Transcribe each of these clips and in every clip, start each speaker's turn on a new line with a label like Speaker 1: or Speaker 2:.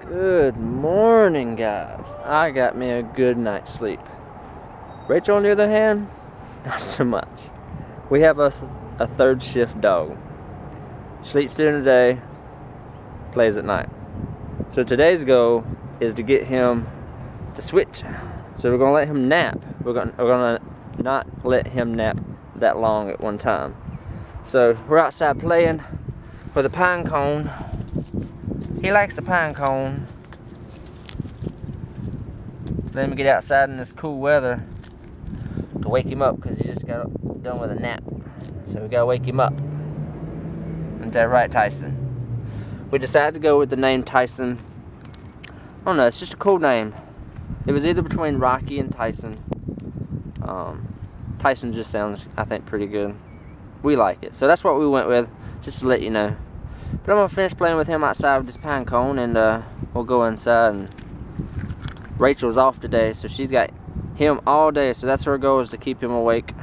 Speaker 1: Good morning, guys. I got me a good night's sleep. Rachel, on the other hand, not so much. We have a third shift dog. Sleeps during the day, plays at night. So today's goal is to get him to switch. So we're gonna let him nap. We're gonna not let him nap that long at one time. So we're outside playing with a pine cone. He likes the pine cone. Let him get outside in this cool weather to wake him up because he just got done with a nap. So we gotta wake him up. Isn't that right, Tyson? We decided to go with the name Tyson. I don't know, it's just a cool name. It was either between Rocky and Tyson. Tyson just sounds, I think, pretty good. We like it. So that's what we went with, just to let you know. But I'm gonna finish playing with him outside with this pine cone, and we'll go inside. And Rachel's off today, so she's got him all day. So that's her goal, is to keep him awake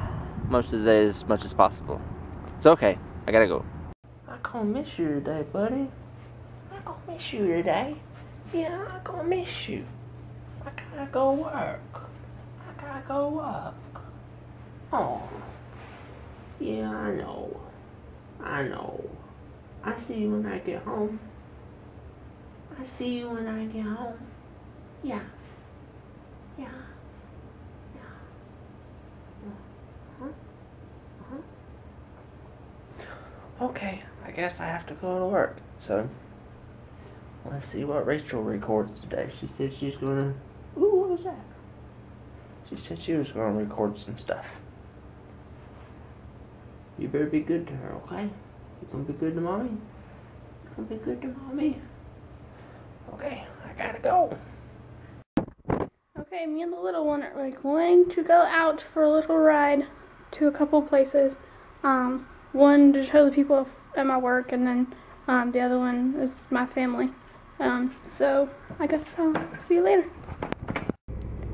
Speaker 1: most of the day as much as possible. It's okay. I gotta go. I gonna miss you today, buddy. I gonna miss you today. Yeah, I gonna miss you. I gotta go work. I gotta go work. Oh. Yeah, I know. I know. I see you when I get home. I see you when I get home. Yeah. Yeah. Yeah. Okay, I guess I have to go to work. So, let's see what Rachel records today. She said she's gonna... Ooh, what was that? She said she was gonna record some stuff. You better be good to her, okay? You gonna be good to mommy? You gonna be good to mommy? Okay, I gotta go.
Speaker 2: Okay, me and the little one are going to go out for a little ride to a couple places. One to show the people at my work, and then the other one is my family. So I guess I'll see you later.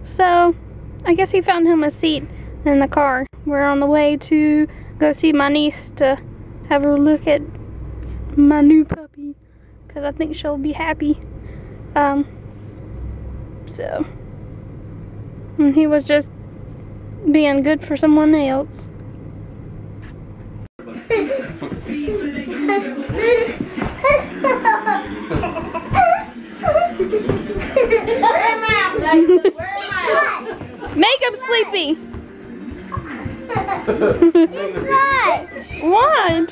Speaker 2: So I guess he found him a seat in the car. We're on the way to go see my niece to have her look at my new puppy, because I think she'll be happy. So he was just being good for someone else. Make him sleepy. What?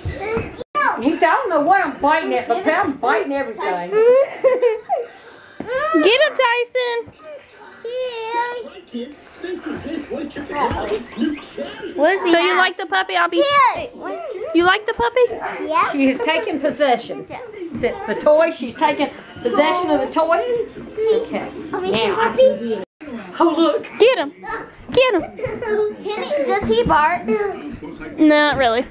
Speaker 3: He said, I don't know what I'm biting at, but I'm biting everything.
Speaker 2: Get him, Tyson. What is he? So you like the puppy, Abby? You like the puppy?
Speaker 3: Yeah. She has taken possession. The toy, she's taken possession of the toy. Okay. Now I can get it. Oh, look.
Speaker 2: Get him. Get him.
Speaker 4: Does he bark?
Speaker 2: Not really.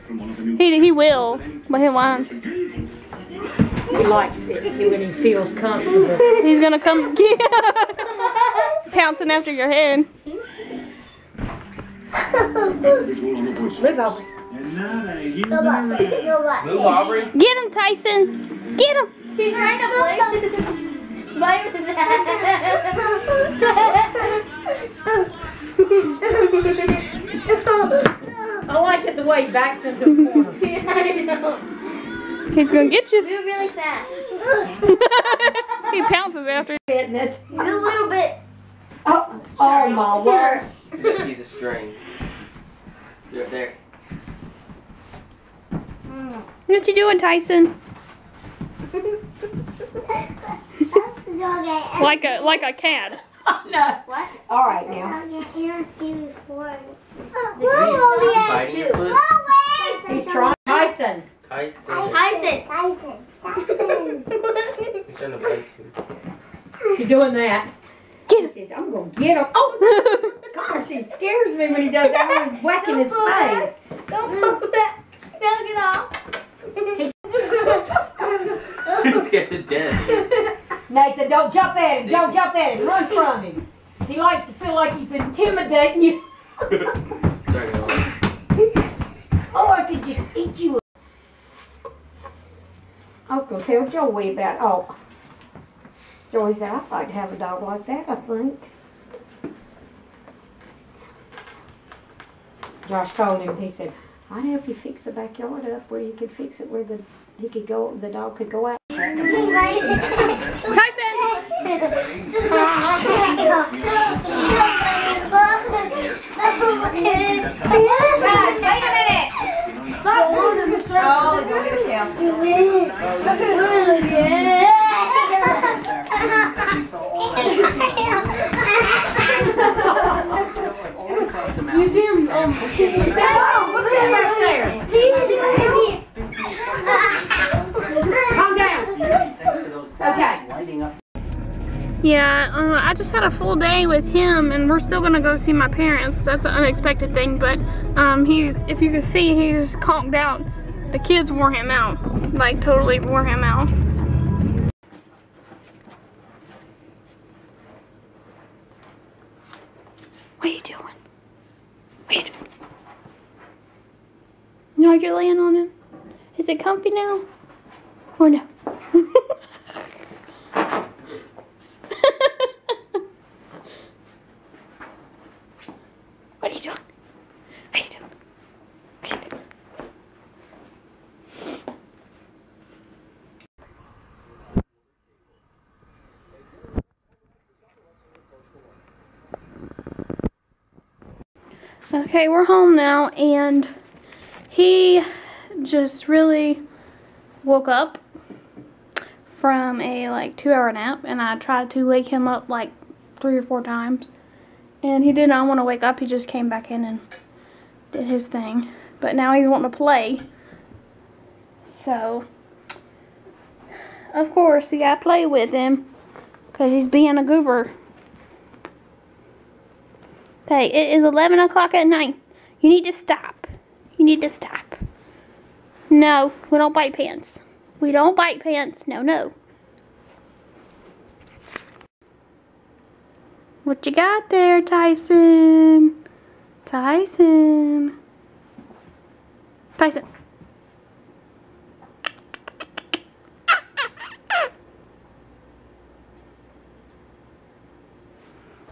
Speaker 2: He will, but he whines.
Speaker 3: He likes it when he feels comfortable.
Speaker 2: He's gonna come get pouncing after your head.
Speaker 3: Move over.
Speaker 4: Move, Aubrey.
Speaker 2: Get him, Tyson. Get him.
Speaker 4: He's trying to play. Play with that.
Speaker 3: I like it the way he backs into the corner.
Speaker 4: Yeah, I know.
Speaker 2: He's gonna get you.
Speaker 4: Move really fast.
Speaker 2: He pounces after.
Speaker 3: Isn't it?
Speaker 4: He's a little bit.
Speaker 3: Oh my word.
Speaker 1: Except he's a string. See up there.
Speaker 2: What you doing, Tyson? Like a cat.
Speaker 3: No.
Speaker 4: What?
Speaker 3: All right now. He's trying. Tyson.
Speaker 1: Tyson.
Speaker 4: Tyson.
Speaker 1: He's trying to bite you.
Speaker 3: You're doing that.
Speaker 2: Get him.
Speaker 3: He says, I'm going to get him. Oh, gosh, he scares me when he does that. When he's whacking his face.
Speaker 4: Don't get off.
Speaker 3: Nathan, don't jump at him. Don't jump at him. Run from him. He likes to feel like he's intimidating you. Oh, I could just eat you. I was going to tell Joey about, oh. Joey said, I'd like to have a dog like that, I think. Josh told him, he said, I'd help you fix the backyard up where you could fix it where the dog could go out.
Speaker 2: Tyson!
Speaker 3: Guys, wait a minute! Stop running, Michelle. Oh, go get a towel. You see him? Oh, what's that right there? Calm down. Okay.
Speaker 2: Yeah, I just had a full day with him, and we're still gonna go see my parents. That's an unexpected thing, but if you can see, he's conked out. The kids wore him out, like totally wore him out. What are you doing? What are you doing? No, you're laying on him. Is it comfy now? Or no? What are you doing? What are you doing? What are you doing? Okay, we're home now, and he just really woke up from a like 2-hour nap, and I tried to wake him up like 3 or 4 times, and he did not want to wake up. He just came back in and did his thing, but now he's wanting to play, so of course you gotta play with him because he's being a goober. Okay, it is 11 o'clock at night. You need to stop. You need to stop. No, we don't bite pants. We don't bite pants. No, no. What you got there, Tyson? Tyson. Tyson.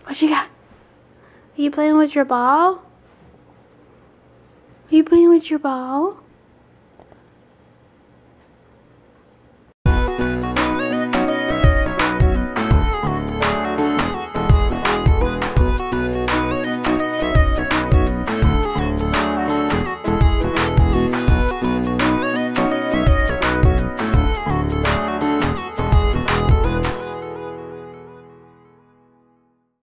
Speaker 2: What you got? Are you playing with your ball? Are you playing with your ball?